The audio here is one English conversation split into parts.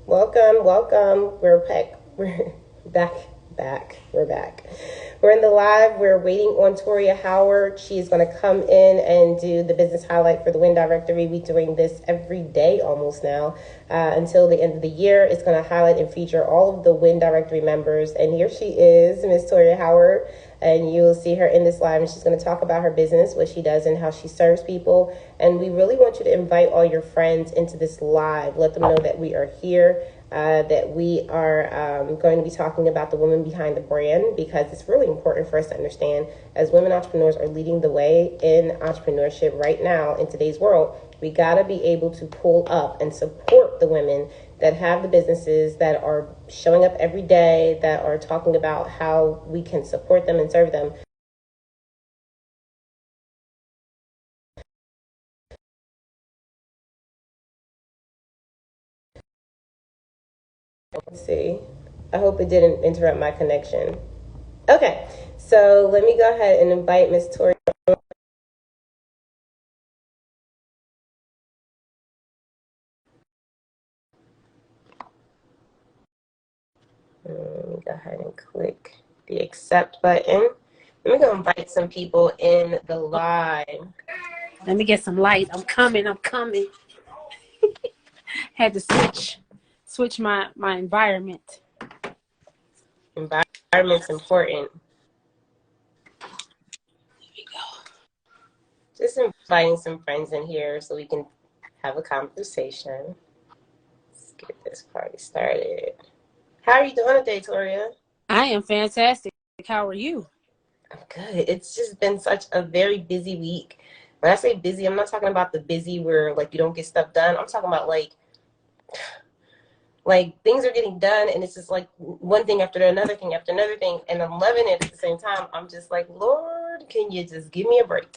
Welcome, welcome. We're back. We're back. We're back. We're in the live. We're waiting on Toria Howard. She's going to come in and do the business highlight for the Win Directory. We're doing this every day almost now until the end of the year. It's going to highlight and feature all of the Win Directory members. And here she is, Miss Toria Howard. And you will see her in this live, and she's going to talk about her business, what she does, and how she serves people. And we really want you to invite all your friends into this live. Let them know that we are here, that we are going to be talking about the woman behind the brand, because it's really important for us to understand, as women entrepreneurs are leading the way in entrepreneurship right now in today's world, we got to be able to pull up and support the women that have the businesses, that are showing up every day, that are talking about how we can support them and serve them. Let's see. I hope it didn't interrupt my connection. Okay, so let me go ahead and invite Miss Toria. Let me go ahead and click the accept button. Let me go invite some people in the live. Let me get some light. I'm coming. Had to switch my environment. Environment's important. There we go. Just inviting some friends in here so we can have a conversation. Let's get this party started. How are you doing today, Toria? I am fantastic. How are you? I'm good. It's just been such a very busy week. When I say busy, I'm not talking about the busy where like you don't get stuff done. I'm talking about like things are getting done, and it's just like one thing after another thing after another thing, and I'm loving it at the same time. I'm just like, Lord, can you just give me a break?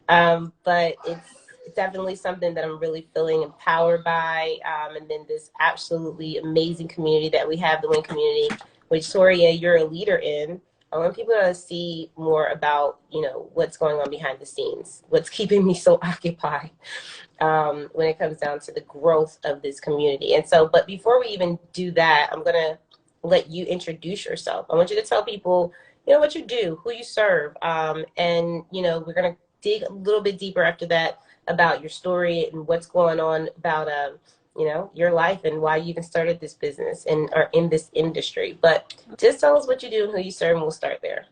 But it's definitely something that I'm really feeling empowered by, and then this absolutely amazing community that we have, the Win community, which Toria, you're a leader in. I want people to see more about, what's going on behind the scenes, what's keeping me so occupied when it comes down to the growth of this community. And so, but before we even do that, I'm going to let you introduce yourself. I want you to tell people, what you do, who you serve. And, we're going to dig a little bit deeper after that about your story and what's going on about, your life and why you even started this business and are in this industry. But just tell us what you do and who you serve, and we'll start there.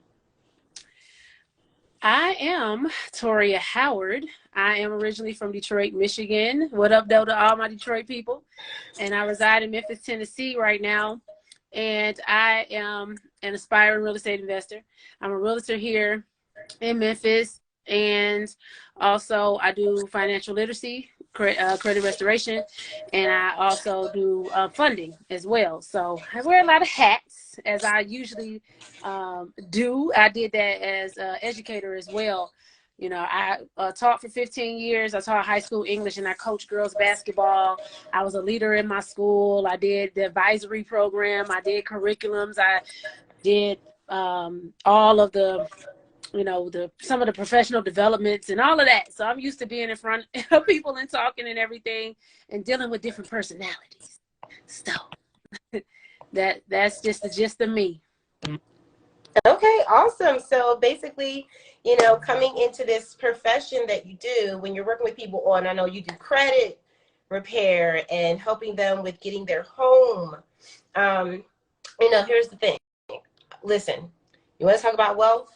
I am Toria Howard. I am originally from Detroit, Michigan. What up, though, to all my Detroit people? And I reside in Memphis, Tennessee right now. And I am an aspiring real estate investor. I'm a realtor here in Memphis. And also I do financial literacy, credit restoration, and I also do funding as well. So I wear a lot of hats, as I usually do. I did that as an educator as well. I taught for 15 years. I taught high school English, and I coached girls basketball. I was a leader in my school. I did the advisory program. I did curriculums. I did all of the some of the professional developments and all of that. So I'm used to being in front of people and talking and everything and dealing with different personalities. So that's just the gist of me. Okay, awesome. So basically, coming into this profession that you do when you're working with people I know you do credit repair and helping them with getting their home. Here's the thing. Listen, you want to talk about wealth?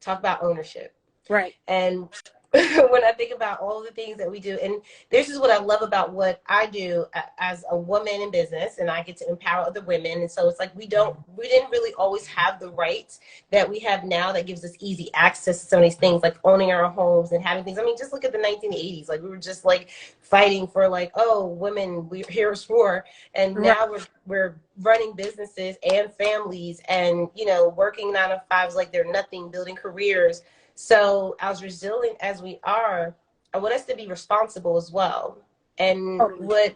Talk about ownership. Right. And when I think about all the things that we do, and this is what I love about what I do as a woman in business, and I get to empower other women. And so it's like we didn't really always have the rights that we have now that gives us easy access to some of these things, like owning our homes and having things. I mean, just look at the 1980s. Like we were just like fighting for like, oh, women, we're here's for, and now we're running businesses and families and working 9-to-5s like they're nothing, building careers. So as resilient as we are, I want us to be responsible as well. And what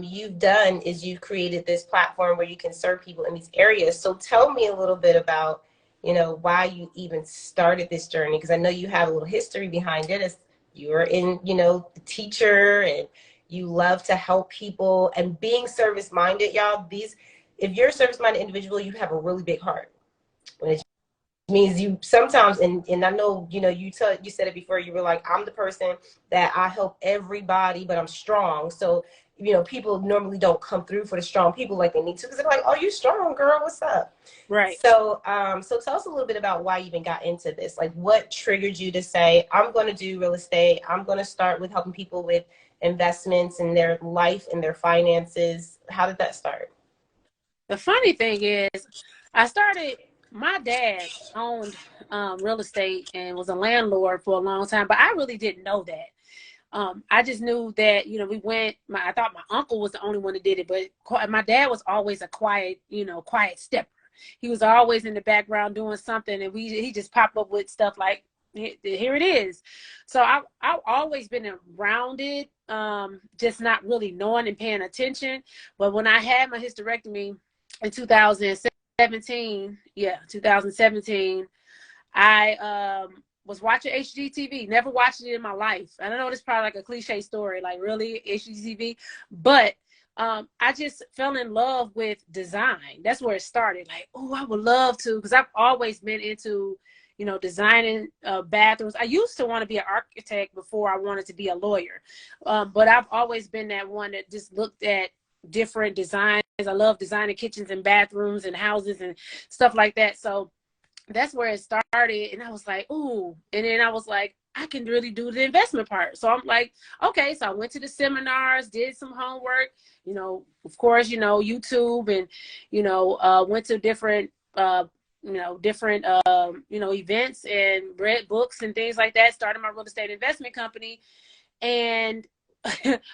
you've done is you've created this platform where you can serve people in these areas. So tell me a little bit about, why you even started this journey, because I know you have a little history behind it. As you were in, the teacher and, You love to help people, and being service minded, y'all. If you're a service minded individual, you have a really big heart. When it means you sometimes, and I know, you know, you said it before, you were like, I'm the person that I help everybody, but I'm strong. So, you know, people normally don't come through for the strong people like they need to, because they're like, oh, you strong, girl, what's up? Right. So so tell us a little bit about why you even got into this. Like, what triggered you to say, I'm going to do real estate, I'm going to start with helping people with investments in their life and their finances? How did that start? The funny thing is, my dad owned real estate and was a landlord for a long time, but I really didn't know that. I just knew that, you know, I thought my uncle was the only one that did it, but my dad was always a quiet stepper. He was always in the background doing something, and he just popped up with stuff like, here it is. So I've always been around it, just not really knowing and paying attention. But when I had my hysterectomy in 2017, I was watching HGTV. Never watched it in my life. I don't know, it's probably like a cliche story, like really HGTV, but I just fell in love with design. That's where it started. Like, oh, I would love to, because I've always been into, you know, designing bathrooms. I used to want to be an architect before I wanted to be a lawyer, but I've always been that one that just looked at different designs. I love designing kitchens and bathrooms and houses and stuff like that. So that's where it started. And I was like, ooh. And then I was like, I can really do the investment part. So I'm like, okay. So I went to the seminars, did some homework, you know, of course, you know, YouTube, and, you know, went to different, events, and read books and things like that. Started my real estate investment company. And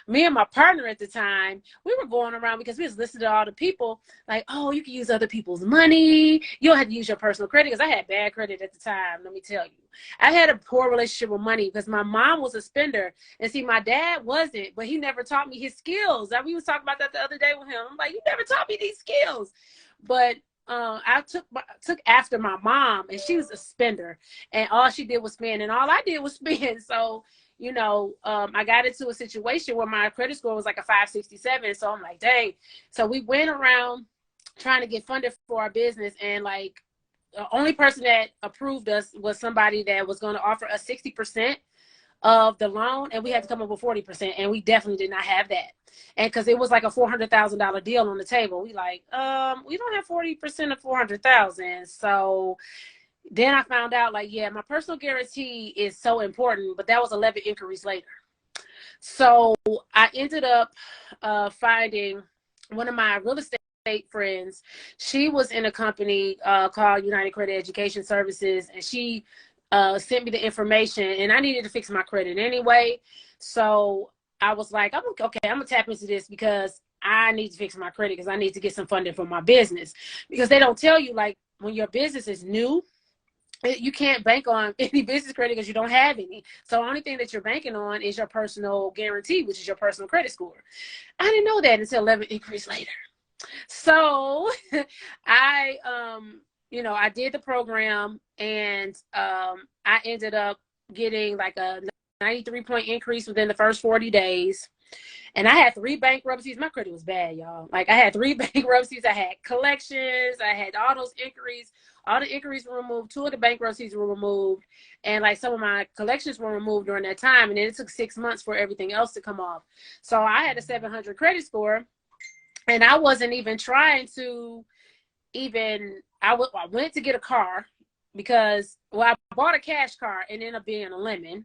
me and my partner at the time, we were going around because we was listening to all the people like, oh, you can use other people's money. You don't have to use your personal credit, because I had bad credit at the time. Let me tell you, I had a poor relationship with money because my mom was a spender, and see, my dad wasn't, but he never taught me his skills. We was talking about that the other day with him. I'm like, you never taught me these skills. But I took after my mom, and she was a spender, and all she did was spend, and all I did was spend. So, you know, I got into a situation where my credit score was like a 567. So I'm like, dang. So we went around trying to get funded for our business. And like, the only person that approved us was somebody that was going to offer us 60% of the loan. And we had to come up with 40%. And we definitely did not have that. And because it was like a $400,000 deal on the table, we like, we don't have 40% of 400,000. So then I found out, like, yeah, my personal guarantee is so important, but that was 11 inquiries later. So I ended up finding one of my real estate friends. She was in a company called United Credit Education Services, and she sent me the information, and I needed to fix my credit anyway. So I was like, I'm gonna tap into this, because I need to fix my credit, because I need to get some funding for my business. Because they don't tell you, like, when your business is new, you can't bank on any business credit because you don't have any. So the only thing that you're banking on is your personal guarantee, which is your personal credit score. I didn't know that until 11 inquiries later. So I did the program, and I ended up getting like a 93-point increase within the first 40 days. And I had 3 bankruptcies. My credit was bad, y'all. Like, I had 3 bankruptcies. I had collections. I had all those inquiries. All the inquiries were removed. 2 of the bankruptcies were removed. And like, some of my collections were removed during that time. And then it took 6 months for everything else to come off. So I had a 700 credit score. And I wasn't even trying to I went to get a car, because, well, I bought a cash car and ended up being a lemon.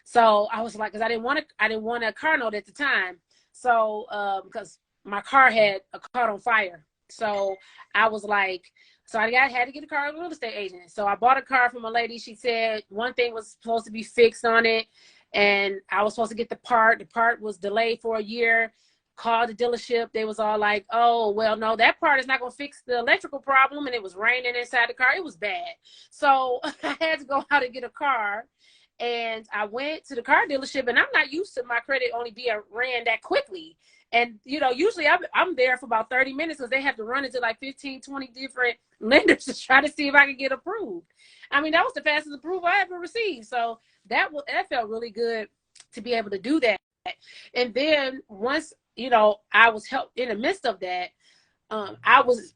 So I was like, because I didn't want a car note at the time. So because my car had caught on fire. So I was like, so I had to get a car with a real estate agent. So I bought a car from a lady. She said one thing was supposed to be fixed on it, and I was supposed to get the part. The part was delayed for a year. Called the dealership. They was all like, oh, well, no, that part is not going to fix the electrical problem. And it was raining inside the car. It was bad. So I had to go out and get a car. And I went to the car dealership, and I'm not used to my credit only being ran that quickly. And, you know, usually I'm there for about 30 minutes, because they have to run into like 15, 20 different lenders to try to see if I can get approved. I mean, that was the fastest approval I ever received. So that felt really good to be able to do that. And then once, you know, I was helped in the midst of that,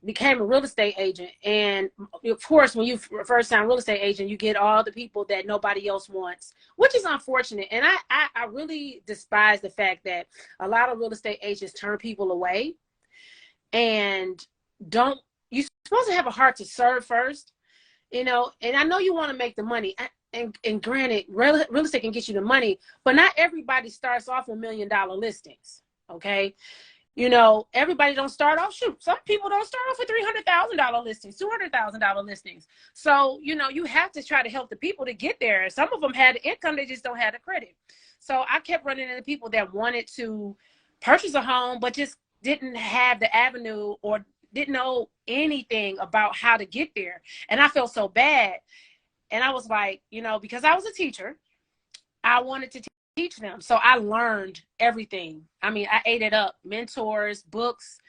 became a real estate agent. And of course, when you first time real estate agent, you get all the people that nobody else wants, which is unfortunate. And I really despise the fact that a lot of real estate agents turn people away and don't, you're supposed to have a heart to serve first, you know, and I know you want to make the money. And granted, real estate can get you the money, but not everybody starts off with $1 million listings. Okay. You know, everybody don't start off, shoot, some people don't start off with $300,000 listings, $200,000 listings. So, you know, you have to try to help the people to get there. Some of them had the income, they just don't have the credit. So I kept running into people that wanted to purchase a home, but just didn't have the avenue or didn't know anything about how to get there. And I felt so bad. And I was like, you know, because I was a teacher, I wanted to teach them. So I learned everything. I mean, I ate it up, mentors, books,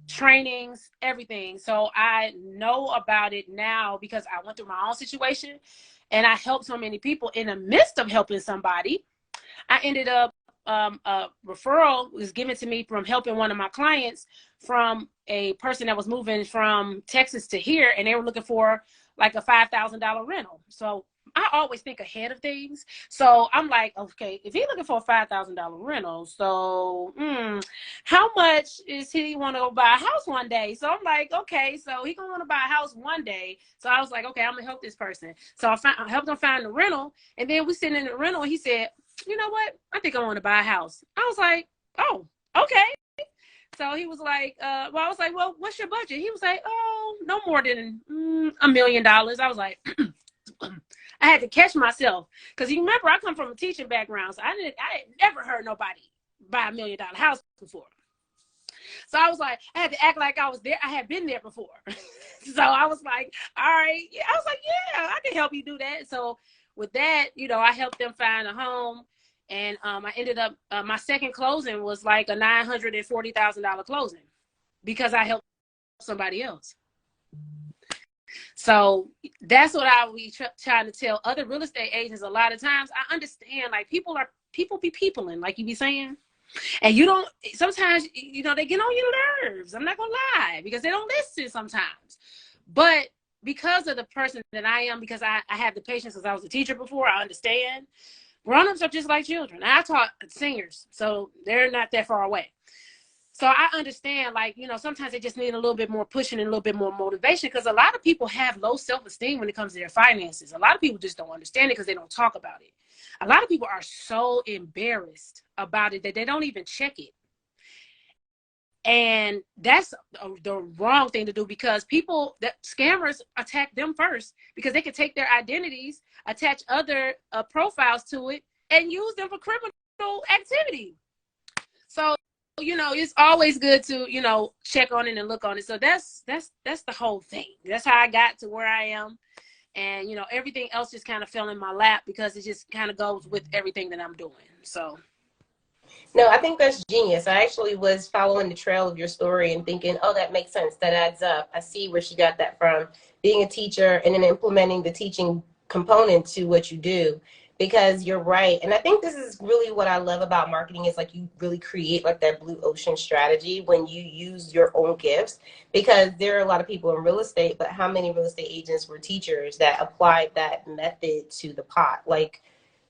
trainings, everything. So I know about it now because I went through my own situation and I helped so many people. In the midst of helping somebody, I ended up, a referral was given to me from helping one of my clients from a person that was moving from Texas to here, and they were looking for like a $5,000 rental. So I always think ahead of things. So I'm like, okay, if he's looking for a $5,000 rental, so how much is he want to go buy a house one day? So I'm like, okay, so he gonna want to buy a house one day. So I was like, okay, I'm gonna help this person. So I helped him find the rental, and then we sitting in the rental, and he said, you know what? I think I want to buy a house. I was like, oh, okay. So he was like, well, I was like, well, what's your budget? He was like, oh, no more than $1 million. I was like, I had to catch myself because you remember I come from a teaching background, so I had never heard nobody buy $1 million house before. So I was like, I had to act like I was there. I had been there before. So I was like, all right. Yeah. I was like, yeah, I can help you do that. So with that, you know, I helped them find a home. And I ended up, my second closing was like a $940,000 closing because I helped somebody else. So that's what I be trying to tell other real estate agents. A lot of times I understand, like, people be peopling, like you be saying. And you don't, sometimes, you know, they get on your nerves. I'm not going to lie, because they don't listen sometimes. But because of the person that I am, because I have the patience, because I was a teacher before, I understand. Grown-ups are just like children. I taught seniors, so they're not that far away. So I understand, like, you know, sometimes they just need a little bit more pushing and a little bit more motivation, because a lot of people have low self-esteem when it comes to their finances. A lot of people just don't understand it because they don't talk about it. A lot of people are so embarrassed about it that they don't even check it. And that's the wrong thing to do, because scammers attack them first, because they can take their identities, attach other profiles to it, and use them for criminal activity. So, you know, it's always good to, you know, check on it and look on it. So that's the whole thing. That's how I got to where I am. And, you know, everything else just kind of fell in my lap because it just kind of goes with everything that I'm doing. So. No, I think that's genius. I actually was following the trail of your story and thinking, oh, that makes sense. That adds up. I see where she got that from. Being a teacher and then implementing the teaching component to what you do, because you're right. And I think this is really what I love about marketing, is like you really create like that blue ocean strategy when you use your own gifts, because there are a lot of people in real estate, but how many real estate agents were teachers that applied that method to the pot? Like,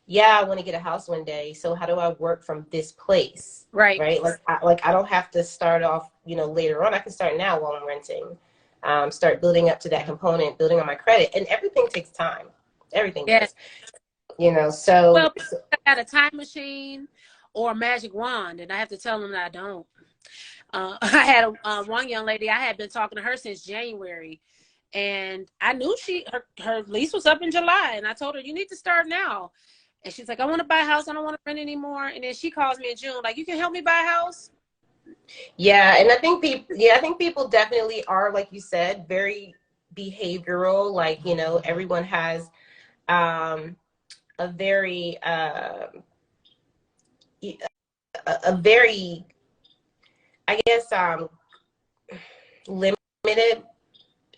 yeah, I want to get a house one day. So how do I work from this place? Right. Right. Like I don't have to start off, you know, later on. I can start now while I'm renting, start building up to that component, building on my credit, and everything takes time. Everything does, you know, so. Well, I got a time machine or a magic wand, and I have to tell them that I don't. I had one young lady, I had been talking to her since January, and I knew her lease was up in July, and I told her, you need to start now. And she's like, I want to buy a house. I don't want to rent anymore. And then she calls me in June, like, you can help me buy a house? Yeah, and I think people definitely are, like you said, very behavioral. Like, you know, everyone has a very I guess limited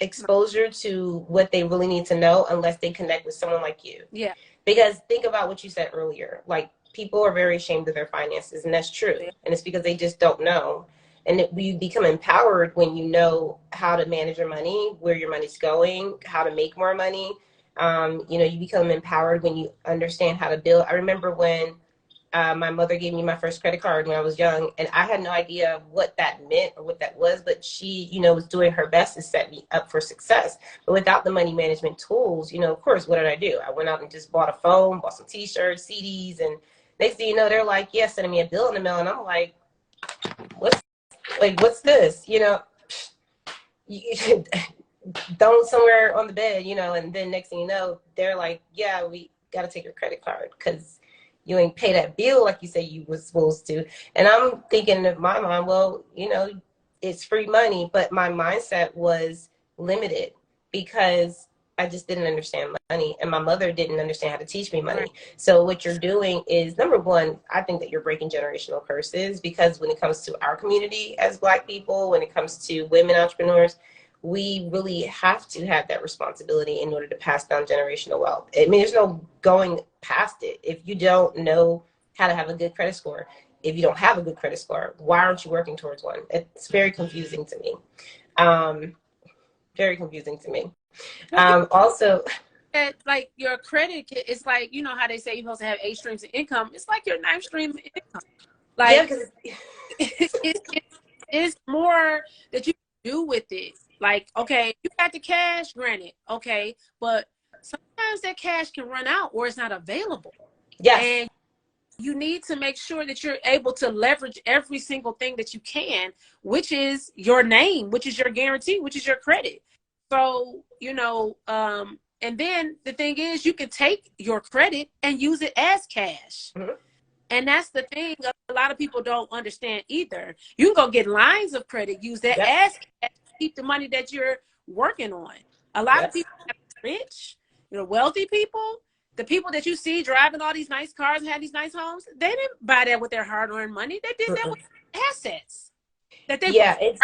exposure to what they really need to know unless they connect with someone like you. Yeah. Because think about what you said earlier. Like, people are very ashamed of their finances, and that's true. And it's because they just don't know. And we become empowered when you know how to manage your money, where your money's going, how to make more money. You know, you become empowered when you understand how to build. I remember when my mother gave me my first credit card when I was young, and I had no idea what that meant or what that was, but she, you know, was doing her best to set me up for success. But without the money management tools, you know, of course, what did I do? I went out and just bought a phone, bought some t-shirts, CDs, and next thing you know, they're like, yeah, sending me a bill in the mail. And I'm like, what's this? You know, you don't somewhere on the bed, you know, and then next thing you know, they're like, yeah, we got to take your credit card because you ain't pay that bill like you say you was supposed to. And I'm thinking in my mind, well, you know, it's free money, but my mindset was limited because I just didn't understand money, and my mother didn't understand how to teach me money. So what you're doing is, number one, I think that you're breaking generational curses, because when it comes to our community as Black people, when it comes to women entrepreneurs, we really have to have that responsibility in order to pass down generational wealth. I mean, there's no going past it. If you don't know how to have a good credit score, if you don't have a good credit score, why aren't you working towards one? It's very confusing to me. Very confusing to me. Also, like your credit, it's like, you know how they say you're supposed to have 8 streams of income. It's like your 9th stream of income. Like, yeah, it's more that you do with it. Like, okay, you got the cash, granted, okay, but sometimes that cash can run out or it's not available. Yes. And you need to make sure that you're able to leverage every single thing that you can, which is your name, which is your guarantee, which is your credit. So, you know, and then the thing is, you can take your credit and use it as cash. Mm-hmm. And that's the thing a lot of people don't understand either. You can go get lines of credit, use that as cash, keep the money that you're working on. A lot of people are rich, you know, wealthy people, the people that you see driving all these nice cars and have these nice homes, they didn't buy that with their hard-earned money. They did that with assets that they it's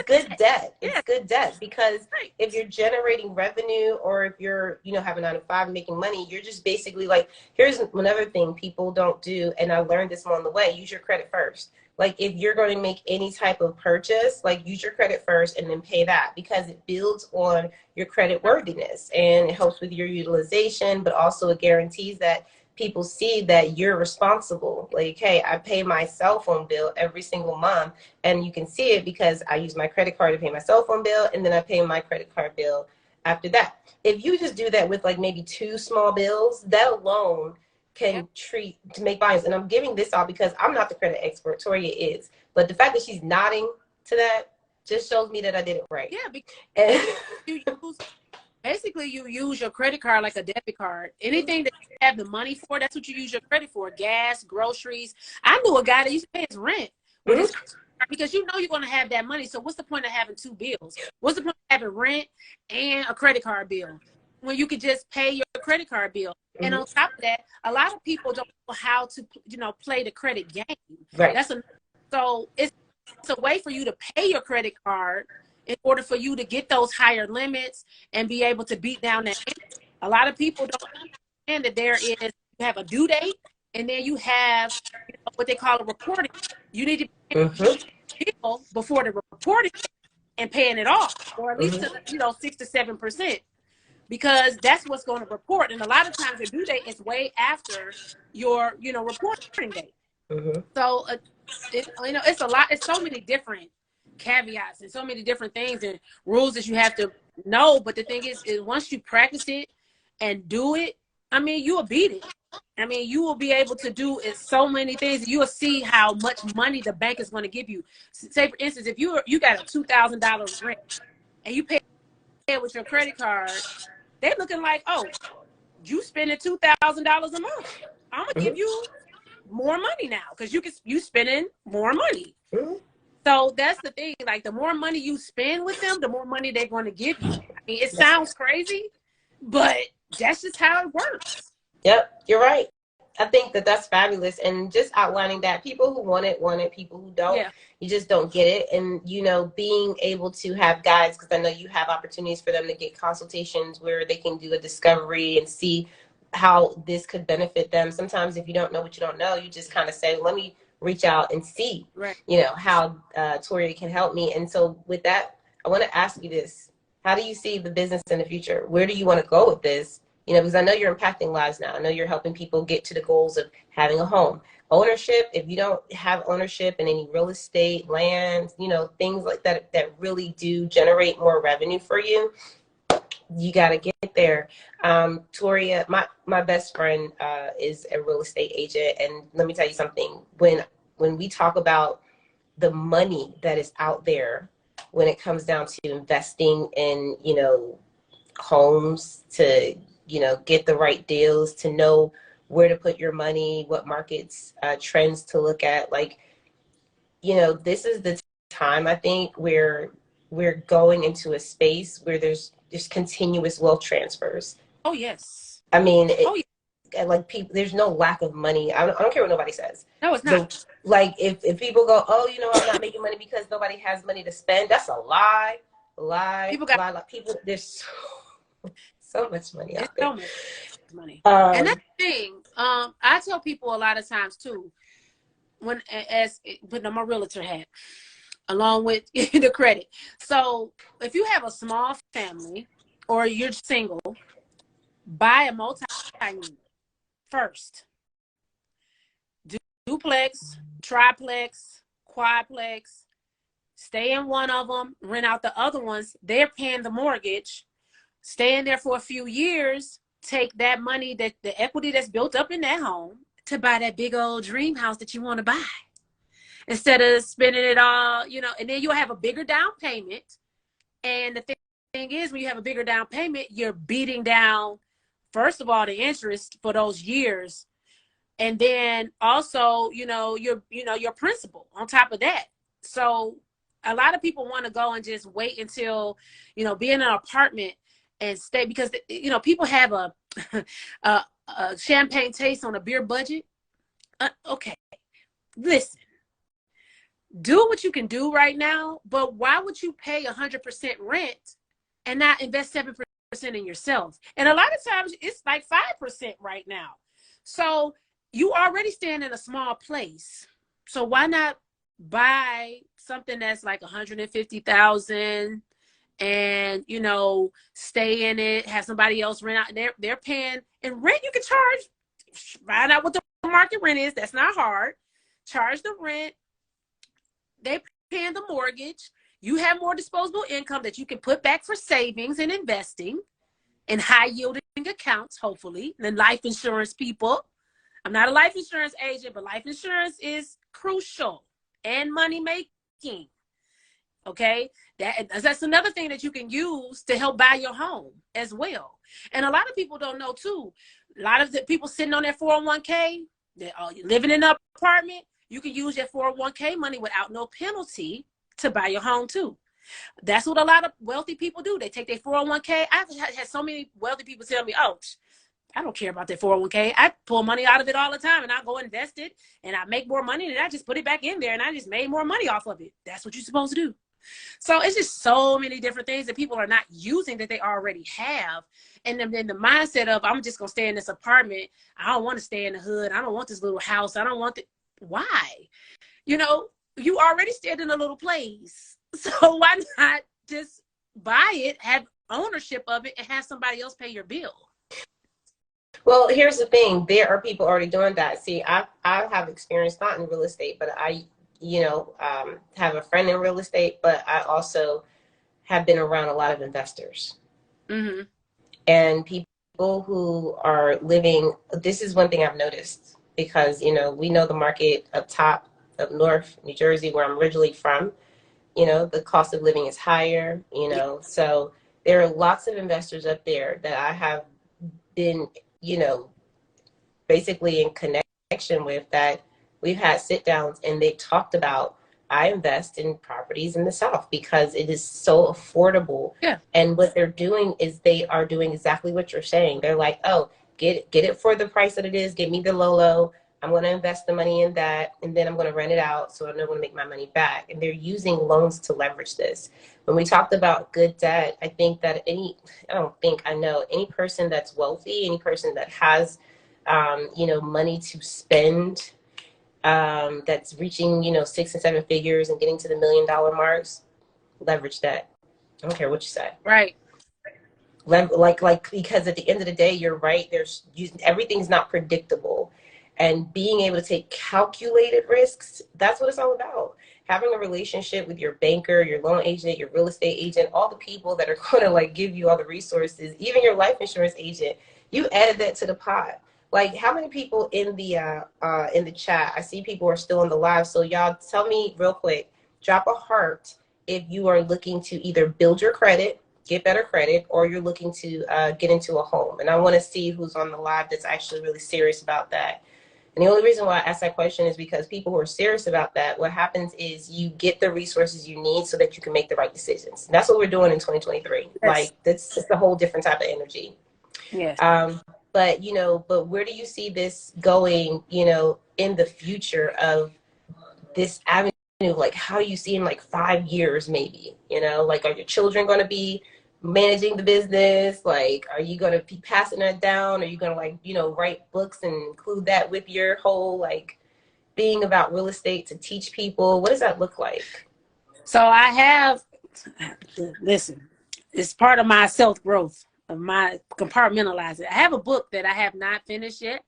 good debt. It's good debt, because if you're generating revenue, or if you're, you know, have a 9-to-5 making money, you're just basically like, here's another thing people don't do, and I learned this along the way: use your credit first. Like, if you're going to make any type of purchase, like, use your credit first and then pay that, because it builds on your credit worthiness and it helps with your utilization, but also it guarantees that people see that you're responsible. Like, hey, I pay my cell phone bill every single month, and you can see it because I use my credit card to pay my cell phone bill, and then I pay my credit card bill after that. If you just do that with like maybe 2 small bills, that alone can treat to make volumes. And I'm giving this out because I'm not the credit expert, Toria is, but the fact that she's nodding to that just shows me that I did it right. Yeah, because you use your credit card like a debit card. Anything that you have the money for, that's what you use your credit for. Gas, groceries. I knew a guy that used to pay his rent with his credit card, because you know you're going to have that money. So what's the point of having 2 bills? What's the point of having rent and a credit card bill when you could just pay your credit card bill? And on top of that, a lot of people don't know how to, you know, play the credit game. Right. So it's a way for you to pay your credit card in order for you to get those higher limits and be able to beat down that interest. A lot of people don't understand that you have a due date, and then you have, you know, what they call a reporting. You need to pay bill before the reporting and paying it off, or at least to, you know, 6 to 7%. Because that's what's going to report. And a lot of times the due date is way after your, you know, reporting date. So, you know, it's a lot. It's so many different caveats and so many different things and rules that you have to know. But the thing is once you practice it and do it, I mean, you will beat it. I mean, you will be able to do so many things. You will see how much money the bank is going to give you. Say, for instance, if you got a $2,000 rent and you pay it with your credit card, they're looking like, oh, you spending $2,000 a month. I'm gonna give you more money now because you spending more money. So that's the thing. Like, the more money you spend with them, the more money they're going to give you. I mean, it sounds crazy, but that's just how it works. Yep, you're right. I think that that's fabulous. And just outlining that people who want it, people who don't, you just don't get it. And, you know, being able to have guides, because I know you have opportunities for them to get consultations where they can do a discovery and see how this could benefit them. Sometimes if you don't know what you don't know, you just kind of say, let me reach out and see, Right. how Toria can help me. And so with that, I want to ask you this. How do you see the business in the future? Where do you want to go with this? Because I know you're impacting lives now. I know you're helping people get to the goals of having a home. Ownership, if you don't have ownership in any real estate, land, things like that that really do generate more revenue for you, you got to get there. Toria, my best friend is a real estate agent. And let me tell you something. When we talk about the money that is out there, when it comes down to investing in, homes, to, get the right deals, to know where to put your money, what markets, trends to look at. Like, this is the time, I think, where we're going into a space where there's continuous wealth transfers. Oh, yes. I mean, Oh, yeah. like people, there's no lack of money. I don't care what nobody says. No, it's not. So, like, if people go, oh, I'm not making money because nobody has money to spend, that's a lie. People got people. There's so much money out there. So much money. And that's the thing. I tell people a lot of times too, putting on my realtor hat, along with the credit. So if you have a small family or you're single, buy a multi-unit first. Duplex, triplex, quadplex. Stay in one of them, rent out the other ones. They're paying the mortgage. Stay in there for a few years. Take that money, that the equity that's built up in that home, to buy that big old dream house that you want to buy. Instead of spending it all, and then you'll have a bigger down payment. And the thing is, when you have a bigger down payment, you're beating down, first of all, the interest for those years. And then also, your principal on top of that. So a lot of people want to go and just wait until, be in an apartment and stay, because, people have a champagne taste on a beer budget. Okay, listen. Do what you can do right now, but why would you pay 100% rent and not invest 7% in yourself? And a lot of times it's like 5% right now. So you already stand in a small place. So why not buy something that's like 150,000 and, stay in it, have somebody else rent out. They're paying, and rent you can charge, find out what the market rent is. That's not hard. Charge the rent. They paying the mortgage. You have more disposable income that you can put back for savings and investing in high yielding accounts, hopefully. And life insurance people. I'm not a life insurance agent, but life insurance is crucial and money making. Okay. That's another thing that you can use to help buy your home as well. And a lot of people don't know too. A lot of the people sitting on their 401k, they're living in an apartment. You can use your 401k money without no penalty to buy your home too. That's what a lot of wealthy people do. They take their 401k. I've had so many wealthy people tell me, oh, I don't care about that 401k. I pull money out of it all the time and I go invest it and I make more money and I just put it back in there and I just made more money off of it. That's what you're supposed to do. So it's just so many different things that people are not using that they already have. And then the mindset of, I'm just going to stay in this apartment. I don't want to stay in the hood. I don't want this little house. I don't want it. Why? You already stand in a little place. So why not just buy it, have ownership of it, and have somebody else pay your bill? Well, here's the thing. There are people already doing that. See, I have experience not in real estate, but I, have a friend in real estate, but I also have been around a lot of investors. Mm-hmm. And people who are living, this is one thing I've noticed, because, we know the market up top, up north, New Jersey, where I'm originally from, the cost of living is higher, so there are lots of investors up there that I have been, basically in connection with, that we've had sit downs and they talked about, I invest in properties in the South because it is so affordable. Yeah. And what they're doing is they are doing exactly what you're saying. They're like, oh, get it for the price that it is. Give me the low. I'm going to invest the money in that, and then I'm going to rent it out, so I'm going to make my money back. And they're using loans to leverage this. When we talked about good debt, I think that I know any person that's wealthy, any person that has, money to spend, that's reaching, 6 and 7 figures and getting to the $1 million marks, leverage debt. I don't care what you say. Right. Because at the end of the day, you're right. Everything's not predictable, and being able to take calculated risks, that's what it's all about. Having a relationship with your banker, your loan agent, your real estate agent, all the people that are going to like give you all the resources, even your life insurance agent, you added that to the pot. Like, how many people in the chat? I see people are still on the live. So y'all tell me real quick, drop a heart if you are looking to either build your credit, get better credit, or you're looking to get into a home. And I want to see who's on the live that's actually really serious about that. And the only reason why I ask that question is because people who are serious about that, what happens is you get the resources you need so that you can make the right decisions. And that's what we're doing in 2023. Yes. Like, that's just a whole different type of energy. Yes. But where do you see this going, in the future of this avenue? Like, how do you see in like 5 years, maybe, like, are your children going to be managing the business? Like, are you going to be passing that down? Are you going to write books and include that with your whole, like, being about real estate to teach people? What does that look like? So listen, it's part of my self-growth, of my compartmentalizing. I have a book that I have not finished yet.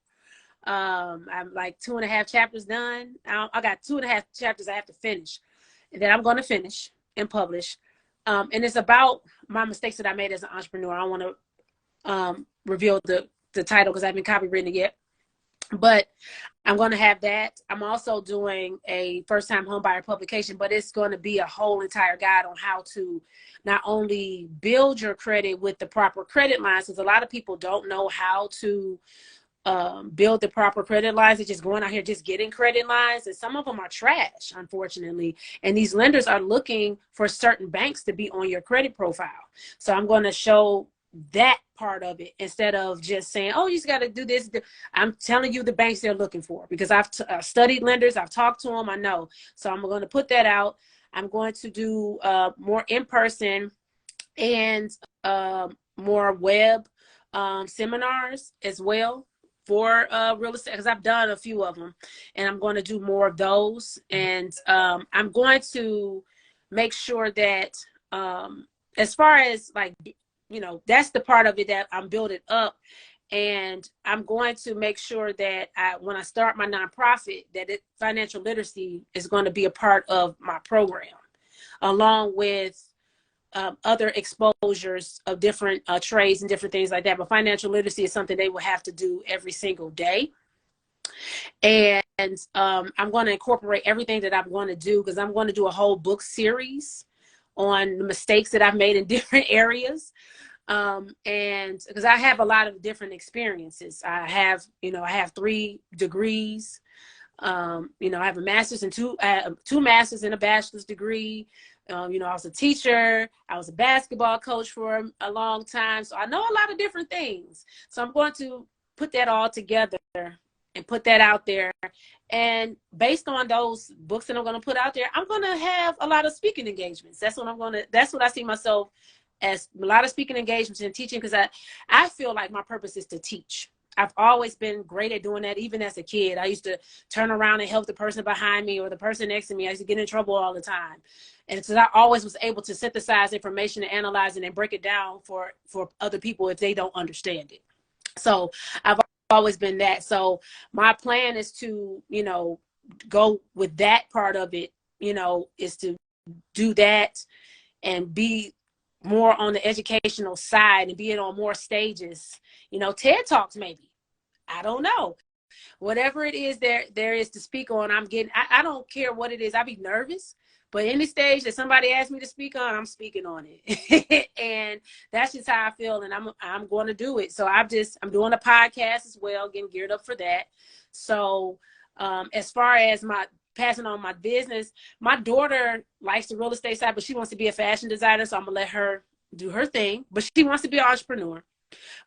I'm like 2.5 chapters done. I got 2.5 chapters I have to finish that I'm going to finish and publish. And it's about my mistakes that I made as an entrepreneur. I don't want to reveal the title because I haven't copywritten it yet. But I'm going to have that. I'm also doing a first-time homebuyer publication, but it's going to be a whole entire guide on how to not only build your credit with the proper credit lines, because a lot of people don't know how to build the proper credit lines. They're just going out here just getting credit lines, and some of them are trash, unfortunately. And these lenders are looking for certain banks to be on your credit profile. So I'm going to show that part of it instead of just saying, oh, you just got to do this. I'm telling you the banks they're looking for, because I've studied lenders. I've talked to them. I know. So I'm going to put that out. I'm going to do more in-person and more web seminars as well for real estate, because I've done a few of them, and I'm going to do more of those. And I'm going to make sure that as far as like, that's the part of it that I'm building up. And I'm going to make sure that when I start my nonprofit, that financial literacy is going to be a part of my program, along with other exposures of different trades and different things like that. But financial literacy is something they will have to do every single day. And I'm going to incorporate everything that I'm going to do, because I'm going to do a whole book series on the mistakes that I've made in different areas. And because I have a lot of different experiences. I have 3 degrees. I have a master's and two masters and a bachelor's degree. I was a teacher. I was a basketball coach for a long time. So I know a lot of different things. So I'm going to put that all together and put that out there. And based on those books that I'm going to put out there, I'm going to have a lot of speaking engagements. That's what I see myself as, a lot of speaking engagements and teaching, because I feel like my purpose is to teach. I've always been great at doing that. Even as a kid, I used to turn around and help the person behind me or the person next to me. I used to get in trouble all the time. And so I always was able to synthesize information and analyze it and break it down for other people if they don't understand it. So I've always been that. So my plan is to, go with that part of it, is to do that and be more on the educational side and being on more stages, TED Talks maybe. I don't know. Whatever it is there is to speak on, I don't care what it is. I be nervous, but any stage that somebody asks me to speak on, I'm speaking on it. And that's just how I feel. And I'm going to do it. So I'm doing a podcast as well, getting geared up for that. So as far as my passing on my business, my daughter likes the real estate side, but she wants to be a fashion designer. So I'm gonna let her do her thing, but she wants to be an entrepreneur.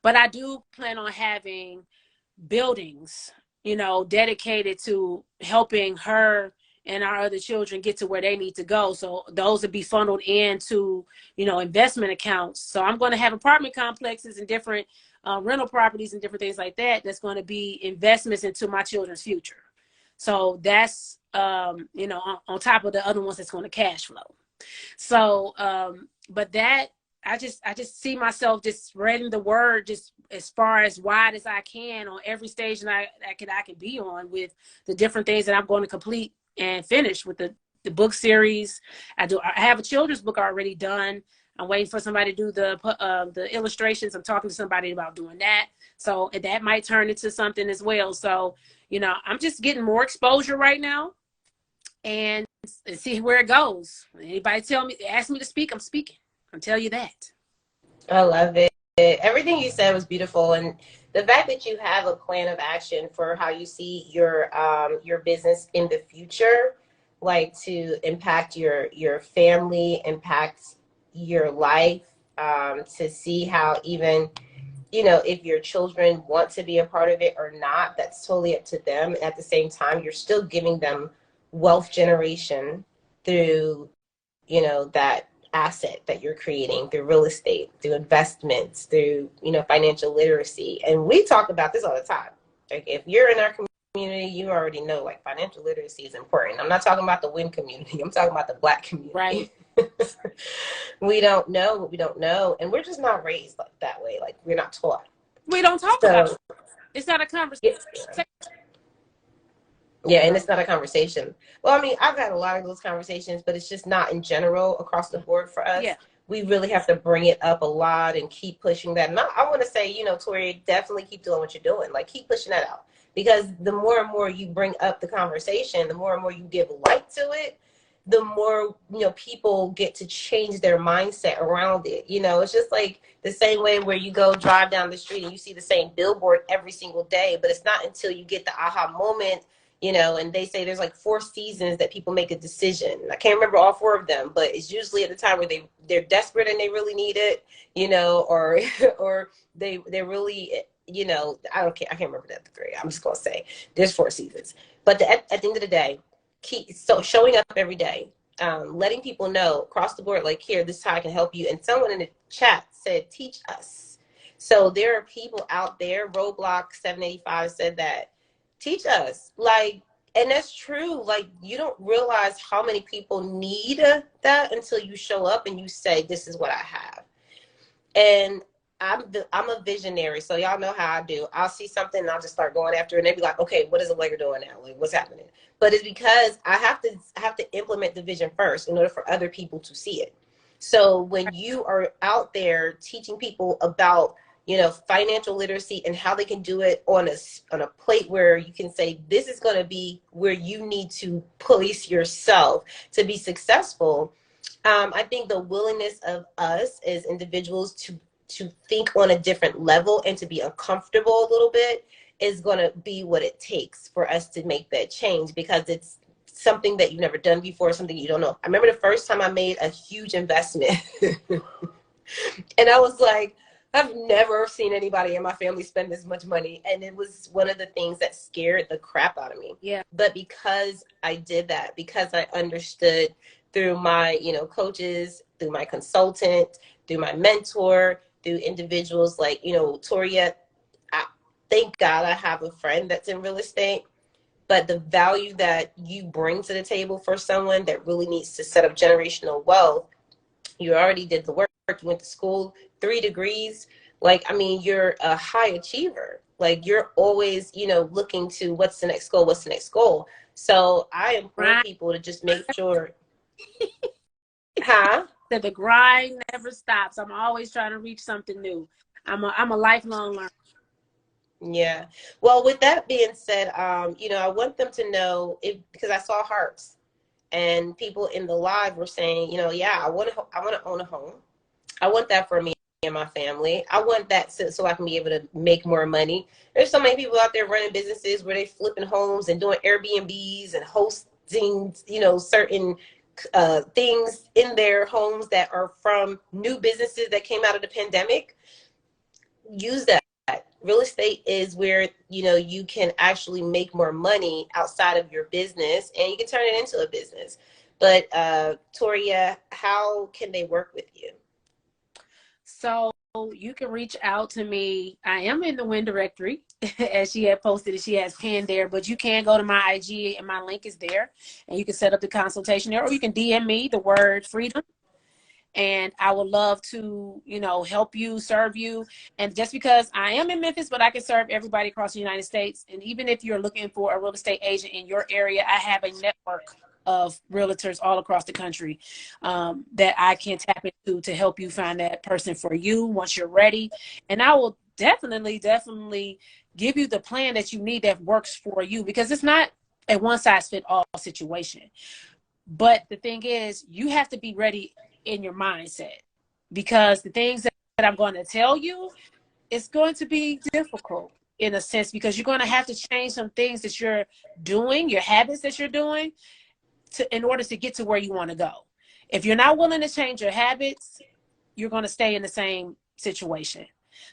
But I do plan on having buildings you know, dedicated to helping her and our other children get to where they need to go. So those would be funneled into, you know, investment accounts. So I'm going to have apartment complexes and different rental properties and different things like that. That's going to be investments into my children's future. So that's, you know, on top of the other ones that's going to cash flow. So, but that, I just see myself just spreading the word just as far as wide as I can on every stage that I can be on with the different things that I'm going to complete and finish with the book series. I have a children's book already done. I'm waiting for somebody to do the illustrations. I'm talking to somebody about doing that. So that might turn into something as well. So, you know, I'm just getting more exposure right now and see where it goes. Anybody ask me to speak, I'm speaking. I'll tell you that. I love it. Everything you said was beautiful, and the fact that you have a plan of action for how you see your business in the future, like to impact your family, impact your life, to see how even, you know, if your children want to be a part of it or not, that's totally up to them. At the same time, you're still giving them wealth generation through, you know, that asset that you're creating through real estate, through investments, through, you know, financial literacy. And we talk about this all the time. Like, if you're in our community, you already know, like, financial literacy is important. I'm not talking about the WIN community. I'm talking about the Black community. Right. We don't know what we don't know. And we're just not raised like that way. Like, we're not taught. We don't talk about it. It's not a conversation. Yeah, and it's not a conversation. Well, I mean, I've had a lot of those conversations, but it's just not in general across the board for us. Yeah. We really have to bring it up a lot and keep pushing that. And I want to say, you know, Toria, definitely keep doing what you're doing. Like, keep pushing that out. Because the more and more you bring up the conversation, the more and more you give light to it, the more, you know, people get to change their mindset around it. You know, it's just like the same way where you go drive down the street and you see the same billboard every single day, but it's not until you get the aha moment, you know, and they say there's like 4 seasons that people make a decision. I can't remember all 4 of them, but it's usually at the time where they're desperate and they really need it, you know, or or they're really, you know, I can't remember the other 3. I'm just gonna say there's 4 seasons. But at the end of the day, keep showing up every day, letting people know across the board, like, here, this is how I can help you. And someone in the chat said, teach us. So there are people out there. Roblox 785 said that. Teach us, like, and that's true. Like, you don't realize how many people need that until you show up and you say, this is what I have. And I'm a visionary, so y'all know how I do. I'll see something and I'll just start going after it, and they be like, okay, what is the Laker doing now? Like, what's happening? But it's because I have to implement the vision first in order for other people to see it. So when you are out there teaching people about, you know, financial literacy and how they can do it on a plate where you can say, this is going to be where you need to place yourself to be successful. I think the willingness of us as individuals to think on a different level and to be uncomfortable a little bit is going to be what it takes for us to make that change, because it's something that you've never done before, something you don't know. I remember the first time I made a huge investment and I was like, I've never seen anybody in my family spend this much money. And it was one of the things that scared the crap out of me. Yeah. But because I did that, because I understood through my, you know, coaches, through my consultant, through my mentor, through individuals like, you know, Toria, thank God I have a friend that's in real estate. But the value that you bring to the table for someone that really needs to set up generational wealth, you already did the work. You went to school, 3 degrees. Like, I mean, you're a high achiever. Like, you're always, you know, looking to what's the next goal, what's the next goal. So I implore people to just make sure. Huh? That the grind never stops. I'm always trying to reach something new. I'm a lifelong learner. Yeah. Well, with that being said, you know, I want them to know because I saw hearts and people in the live were saying, you know, yeah, I want to own a home. I want that for me and my family. I want that so I can be able to make more money. There's so many people out there running businesses where they flipping homes and doing Airbnbs and hosting, you know, certain things in their homes that are from new businesses that came out of the pandemic. Use that. real estate is where, you know, you can actually make more money outside of your business and you can turn it into a business. But Toria, how can they work with you? So you can reach out to me. I am in the Win directory, as she had posted it. She has pinned there, but you can go to my IG and my link is there, and you can set up the consultation there, or you can DM me the word freedom, and I would love to, you know, help you, serve you. And just because I am in Memphis, but I can serve everybody across the United States. And even if you're looking for a real estate agent in your area, I have a network of realtors all across the country that I can tap into to help you find that person for you once you're ready. And I will definitely give you the plan that you need that works for you, because it's not a one size fit all situation. But the thing is, you have to be ready in your mindset, because the things that I'm going to tell you, it's going to be difficult in a sense, because you're going to have to change some things that you're doing, your habits that you're doing, in order to get to where you want to go. If you're not willing to change your habits, you're going to stay in the same situation.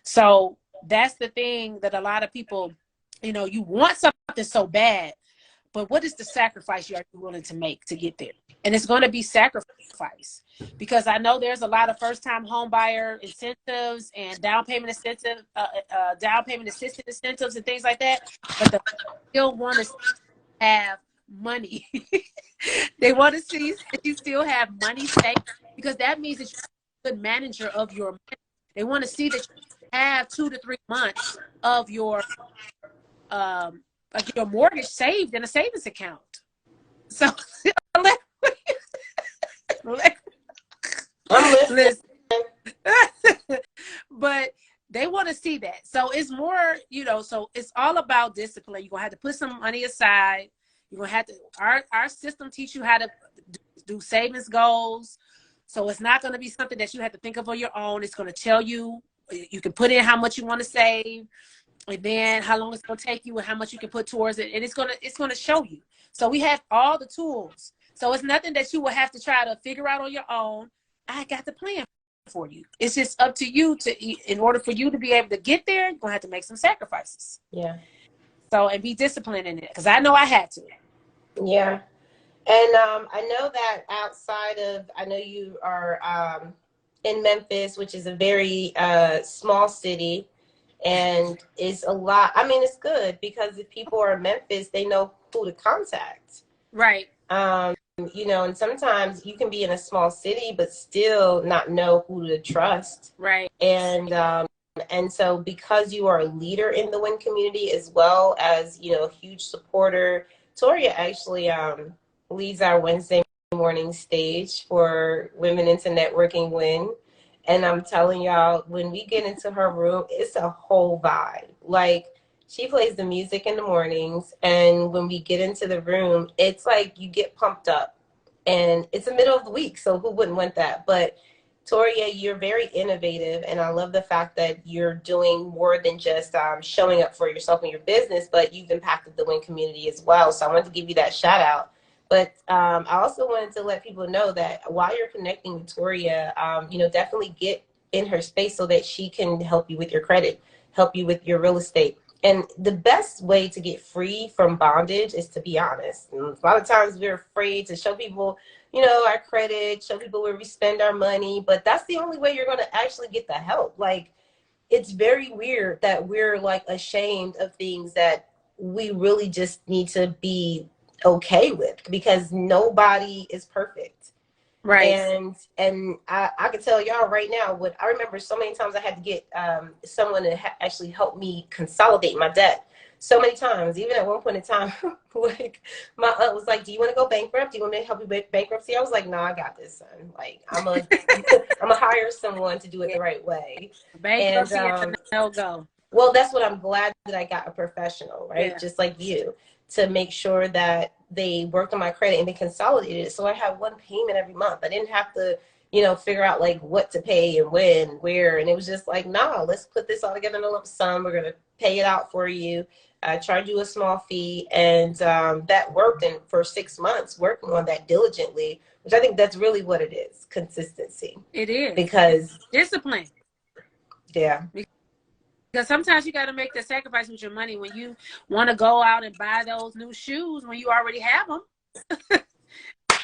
So that's the thing that a lot of people, you know, you want something so bad, but what is the sacrifice you're willing to make to get there? And it's going to be sacrifice, because I know there's a lot of first-time home buyer incentives and down payment assisted incentives and things like that. But they still want to have money. They want to see that you still have money saved, because that means that you're a good manager of your money. They want to see that you have 2 to 3 months of your like your mortgage saved in a savings account. So listen. But they want to see that. So it's more, you know, so it's all about discipline. You're gonna have to put some money aside. You're gonna have to, our system teach you how to do savings goals. So it's not gonna be something that you have to think of on your own. It's gonna tell you, you can put in how much you want to save, and then how long it's gonna take you, and how much you can put towards it, and it's gonna show you. So we have all the tools. So it's nothing that you will have to try to figure out on your own. I got the plan for you. It's just up to you in order for you to be able to get there, you're gonna have to make some sacrifices. Yeah. So, and be disciplined in it, because I know I had to. Yeah. And I know that outside of, I know you are in Memphis, which is a very small city, and it's a lot. I mean, it's good because if people are in Memphis, they know who to contact. Right. You know, and sometimes you can be in a small city, but still not know who to trust. Right. And so because you are a leader in the WIN community, as well as, you know, a huge supporter, Toria actually leads our Wednesday morning stage for Women into Networking WIN. And I'm telling y'all, when we get into her room, it's a whole vibe. Like, she plays the music in the mornings, and when we get into the room, it's like you get pumped up. And it's the middle of the week, so who wouldn't want that? But Toria, you're very innovative, and I love the fact that you're doing more than just showing up for yourself and your business, but you've impacted the WIN community as well. So I wanted to give you that shout out. But I also wanted to let people know that while you're connecting with Toria, you know, definitely get in her space so that she can help you with your credit, help you with your real estate. And the best way to get free from bondage is to be honest. And a lot of times we're afraid to show people, you know, our credit, show people where we spend our money, but that's the only way you're going to actually get the help. Like, it's very weird that we're like ashamed of things that we really just need to be okay with, because nobody is perfect. Right. And I can tell y'all right now, what I remember so many times I had to get someone to actually help me consolidate my debt. So many times, even at one point in time, like my aunt was like, "Do you want to go bankrupt? Do you want me to help you with bankruptcy?" I was like, "No, I got this, son. Like, I'm gonna hire someone to do it the right way." Bankruptcy and no go. Well, that's what I'm glad that I got a professional, right? Yeah. Just like you, to make sure that they worked on my credit and they consolidated it. So I have one payment every month. I didn't have to, you know, figure out like what to pay and when, where. And it was just like, nah, let's put this all together in a lump sum. We're going to pay it out for you. Charge you a small fee. And that worked. And for 6 months, working on that diligently, which I think that's really what it is. Consistency. It is. Because discipline. Yeah. because sometimes you got to make the sacrifice with your money when you want to go out and buy those new shoes when you already have them.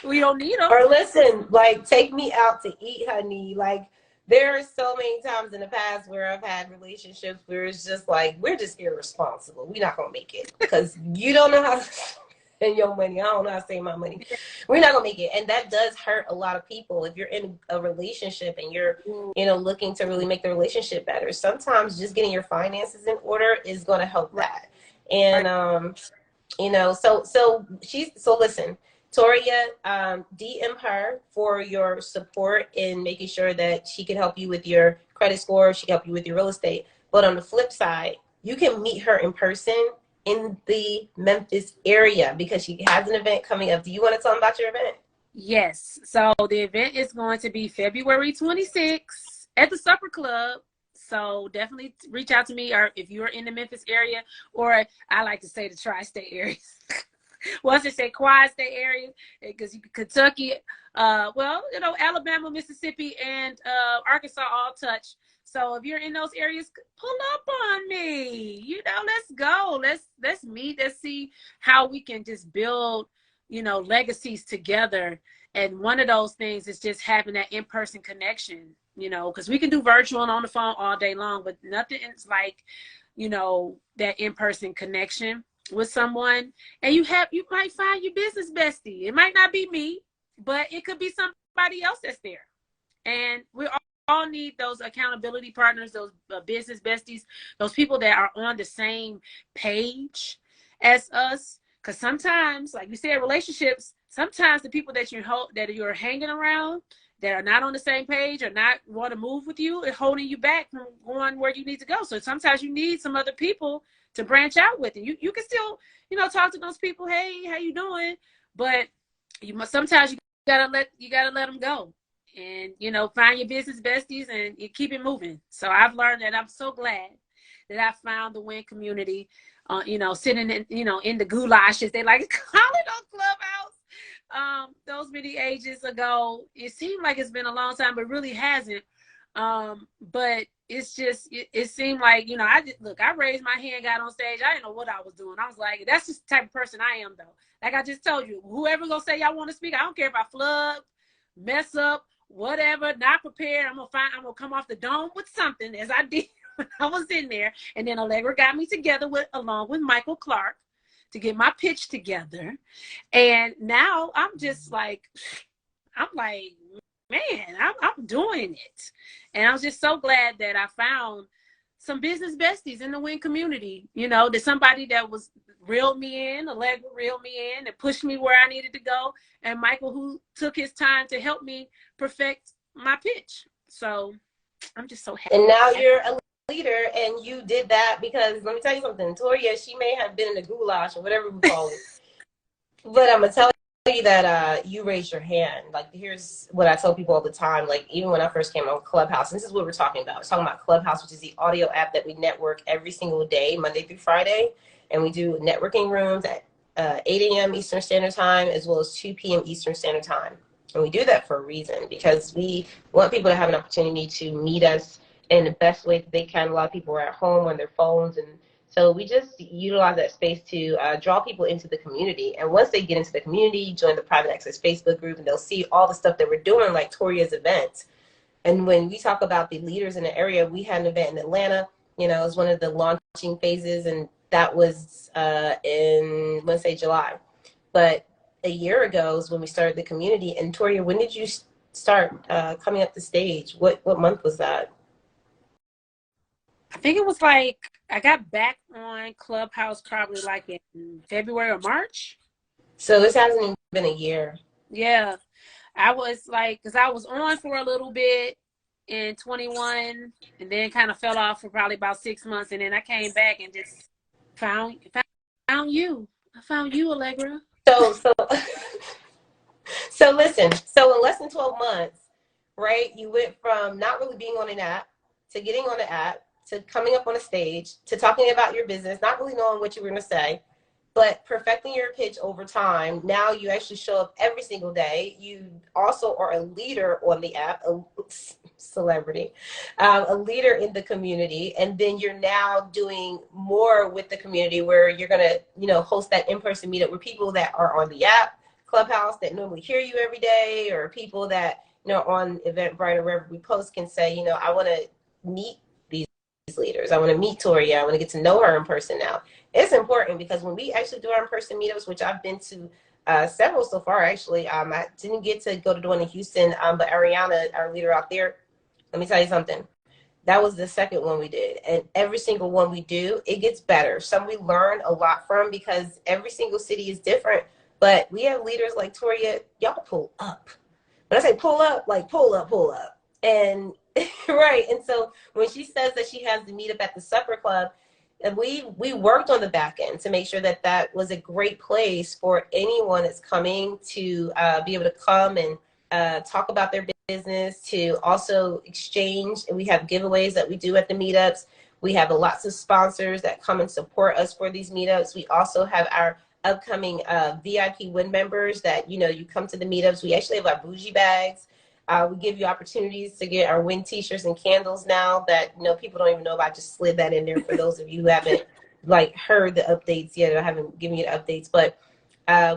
We don't need them. Or listen, like, take me out to eat, honey. Like, there are so many times in the past where I've had relationships where it's just like, we're just irresponsible. We're not going to make it because you don't know how to spend your money. I don't know how to save my money. We're not going to make it. And that does hurt a lot of people. If you're in a relationship and you're, you know, looking to really make the relationship better, sometimes just getting your finances in order is going to help that. And, you know, so listen, Toria, DM her for your support in making sure that she can help you with your credit score. She can help you with your real estate. But on the flip side, you can meet her in person in the Memphis area because she has an event coming up. Do you want to tell them about your event? Yes. So the event is going to be February 26th at the Supper Club. So definitely reach out to me, or if you're in the Memphis area, or I like to say the tri-state areas. Once they say quad-state area, because Kentucky, well, you know, Alabama, Mississippi, and Arkansas all touch. So if you're in those areas, pull up on me. You know, let's go. Let's meet. Let's see how we can just build, you know, legacies together. And one of those things is just having that in-person connection. You know, because we can do virtual and on the phone all day long, but nothing is like, you know, that in-person connection with someone. And you might find your business bestie. It might not be me, but it could be somebody else that's there. And we all need those accountability partners, those business besties, those people that are on the same page as us. Because sometimes, like you said, relationships, sometimes the people that you're hanging around that are not on the same page or not want to move with you is holding you back from going where you need to go. So sometimes you need some other people to branch out with, and you can still, you know, talk to those people. Hey, how you doing? But sometimes you gotta let them go, and you know, find your business besties and you keep it moving. So I've learned that. I'm so glad that I found the WIN community. You know, sitting in, you know, in the goulashes, they like to call it on Clubhouse. Those many ages ago, it seemed like it's been a long time, but really hasn't. But it's just, it seemed like, you know, I raised my hand, got on stage. I didn't know what I was doing. I was like, that's just the type of person I am, though. Like I just told you, whoever gonna say y'all want to speak, I don't care if I flub, mess up, whatever, not prepared. I'm gonna come off the dome with something, as I did when I was in there. And then Allegra got me together along with Michael Clark to get my pitch together. And now I'm just like, man, I'm doing it. And I was just so glad that I found some business besties in the WIN community, you know, that somebody that was reeled me in, Allegra reeled me in and pushed me where I needed to go. And Michael, who took his time to help me perfect my pitch. So I'm just so happy. And now you're a leader, and you did that because, let me tell you something, Toria, she may have been in the goulash or whatever we call it, but I'm gonna tell you that you raised your hand. Like, here's what I tell people all the time. Like, even when I first came on Clubhouse, this is what we're talking about. We're talking about Clubhouse, which is the audio app that we network every single day, Monday through Friday, and we do networking rooms at 8 a.m. Eastern Standard Time as well as 2 p.m. Eastern Standard Time. And we do that for a reason, because we want people to have an opportunity to meet us in the best way that they can. A lot of people are at home on their phones, and so we just utilize that space to draw people into the community. And once they get into the community, join the private access Facebook group, and they'll see all the stuff that we're doing, like Toria's events. And when we talk about the leaders in the area, we had an event in Atlanta. You know, it was one of the launching phases, and that was in, let's say, July. But a year ago is when we started the community. And Toria, when did you start coming up the stage? What month was that? I think it was like, I got back on Clubhouse probably like in February or March. So this hasn't even been a year. Yeah. I was like, because I was on for a little bit in 21 and then kind of fell off for probably about 6 months. And then I came back and just found you. I found you, Allegra. So listen, so in less than 12 months, right, you went from not really being on an app to getting on the app to coming up on a stage to talking about your business, not really knowing what you were going to say, but perfecting your pitch over time. Now you actually show up every single day. You also are a leader on the app, celebrity, a leader in the community, and then you're now doing more with the community where you're gonna, you know, host that in-person meetup where people that are on the app Clubhouse that normally hear you every day, or people that, you know, on Eventbrite or wherever we post can say, you know, I want to meet these leaders. I want to meet Toria. I want to get to know her in person now. It's important because when we actually do our in-person meetups, which I've been to several so far, actually, I didn't get to go to the one in Houston, but Ariana, our leader out there, let me tell you something. That was the second one we did. And every single one we do, it gets better. Some we learn a lot from because every single city is different. But we have leaders like Toria, y'all pull up. When I say pull up, like pull up, pull up. And right. And so when she says that she has the meetup at the supper club, and we worked on the back end to make sure that that was a great place for anyone that's coming to be able to come and talk about their business, to also exchange. And we have giveaways that we do at the meetups. We have lots of sponsors that come and support us for these meetups. We also have our upcoming VIP win members that, you know, you come to the meetups. We actually have our bougie bags. We give you opportunities to get our win t-shirts and candles now that, you know, people don't even know about. I just slid that in there for those of you who haven't like heard the updates yet, or haven't given you the updates. But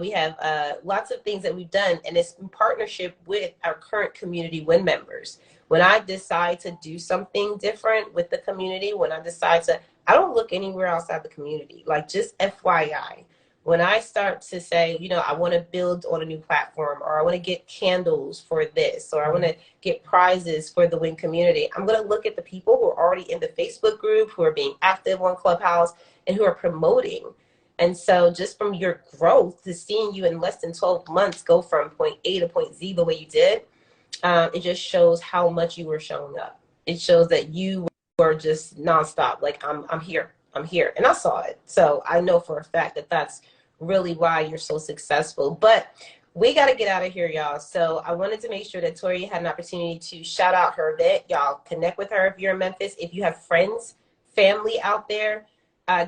we have lots of things that we've done, and it's in partnership with our current community win members. When I decide to do something different with the community, when I decide to, I don't look anywhere outside the community. Like, just FYI. When I start to say, you know, I want to build on a new platform, or I want to get candles for this, or I want to get prizes for the Win community, I'm going to look at the people who are already in the Facebook group, who are being active on Clubhouse, and who are promoting. And so just from your growth, to seeing you in less than 12 months go from point A to point Z the way you did, it just shows how much you were showing up. It shows that you were just nonstop. Like, I'm here. I'm here. And I saw it. So I know for a fact that that's really why you're so successful. But we got to get out of here, y'all. So I wanted to make sure that Toria had an opportunity to shout out her event. Y'all connect with her if you're in Memphis. If you have friends, family out there,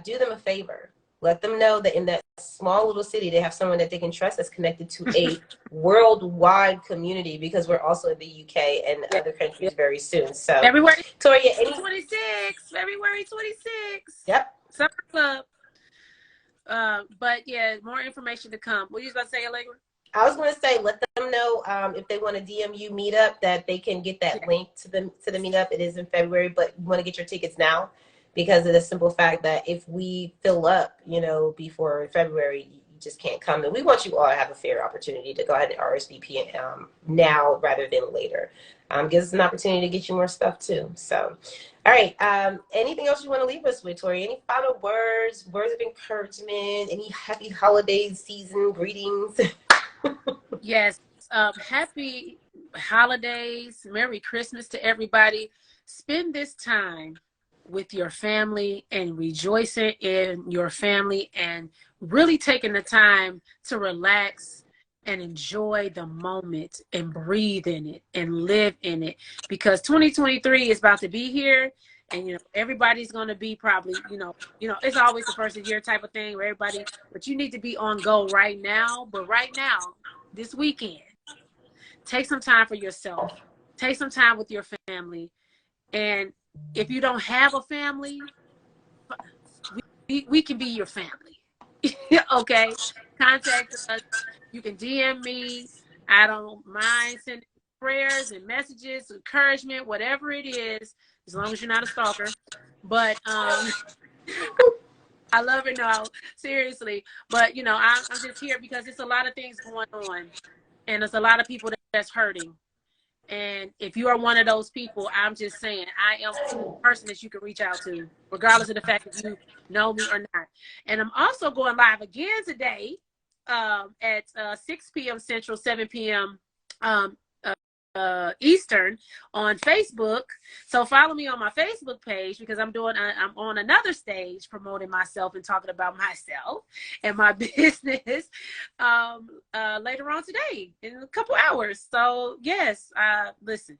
do them a favor. Let them know that in that small little city, they have someone that they can trust that's connected to a worldwide community, because we're also in the UK and other countries very soon. So February Toria, 26th, February 26th. Yep. Supper Club. But yeah, more information to come. What are you going to say, Allegra? I was going to say, let them know if they want to DM you meetup, that they can get that link to the meetup. It is in February, but you want to get your tickets now, because of the simple fact that if we fill up, you know, before February, you just can't come. And we want you all to have a fair opportunity to go ahead and RSVP now rather than later. Gives us an opportunity to get you more stuff too. So, all right. Anything else you want to leave us with, Tori? Any final words of encouragement? Any happy holiday season greetings? Yes. Happy holidays. Merry Christmas to everybody. Spend this time with your family and rejoicing in your family, and really taking the time to relax and enjoy the moment and breathe in it and live in it, because 2023 is about to be here. And, you know, everybody's going to be probably, you know, it's always the first of year type of thing where everybody, but you need to be on go right now. But right now, this weekend, take some time for yourself, take some time with your family. And if you don't have a family, we can be your family. Okay? Contact us. You can DM me. I don't mind sending prayers and messages, encouragement, whatever it is, as long as you're not a stalker. But I love it. No, seriously. But, you know, I'm just here because there's a lot of things going on, and there's a lot of people that's hurting. And if you are one of those people, I'm just saying, I am the person that you can reach out to, regardless of the fact that you know me or not. And I'm also going live again today at 6 p.m. Central, 7 p.m. Eastern on Facebook. So follow me on my Facebook page, because I'm on another stage promoting myself and talking about myself and my business later on today in a couple hours. So yes, listen,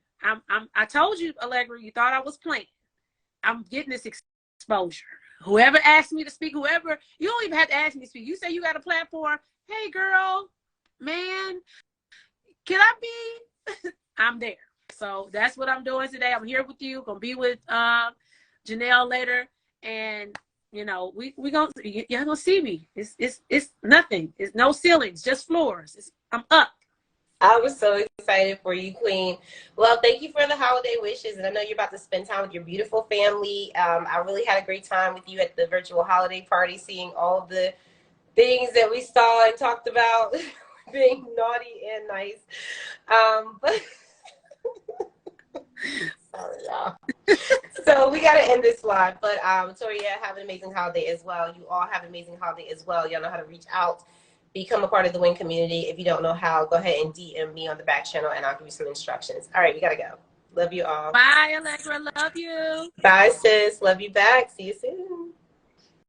I told you, Allegra, you thought I was playing. I'm getting this exposure. Whoever asked me to speak, you don't even have to ask me to speak. You say you got a platform. Hey girl, man, can I be? I'm there. So that's what I'm doing today. I'm here with you. Gonna be with Janelle later, and you know we gonna y'all gonna see me. It's nothing. It's no ceilings, just floors. I'm up. I was so excited for you, Queen. Well, thank you for the holiday wishes, and I know you're about to spend time with your beautiful family. I really had a great time with you at the virtual holiday party, seeing all the things that we saw and talked about, being naughty and nice. But sorry, y'all. So we got to end this live. But Toria, have an amazing holiday as well. You all have an amazing holiday as well. Y'all know how to reach out, become a part of the WIN community. If you don't know how, go ahead and DM me on the back channel, and I'll give you some instructions. All right, we got to go. Love you all. Bye, Allegra. Love you. Bye, sis. Love you back. See you soon.